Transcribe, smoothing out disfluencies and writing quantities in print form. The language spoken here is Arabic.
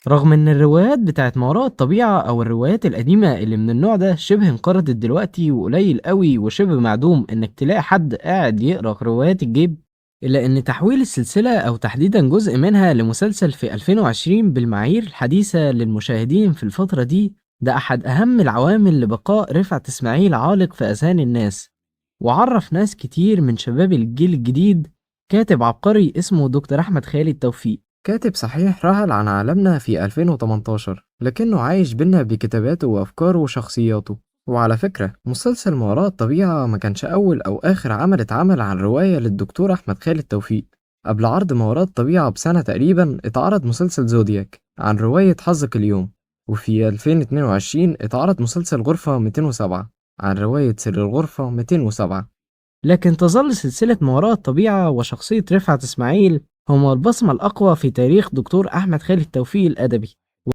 رغم إن الروايات بتاعت ما وراء الطبيعة أو الروايات القديمة اللي من النوع ده شبه انقرضت دلوقتي وقليل قوي وشبه معدوم إنك تلاقي حد قاعد يقرأ روايات الجيب، إلا إن تحويل السلسلة أو تحديدا جزء منها لمسلسل في 2020 بالمعايير الحديثة للمشاهدين في الفترة دي ده أحد أهم العوامل لبقاء رفعت إسماعيل عالق في أذهان الناس، وعرف ناس كتير من شباب الجيل الجديد كاتب عبقري اسمه دكتور أحمد خالد توفيق. كاتب صحيح رحل عن عالمنا في 2018 لكنه عايش بينا بكتاباته وأفكاره وشخصياته. وعلى فكرة مسلسل ما وراء الطبيعة ما كانش أول أو آخر عمل اتعمل عن رواية للدكتور أحمد خالد توفيق. قبل عرض ما وراء الطبيعة بسنة تقريبا اتعرض مسلسل زودياك عن رواية حظك اليوم، وفي 2022 اتعرض مسلسل غرفة 207 عن رواية سر الغرفة 207. لكن تظل سلسلة ما وراء الطبيعة وشخصية رفعت إسماعيل هما البصمة الأقوى في تاريخ دكتور أحمد خالد توفيق الأدبي.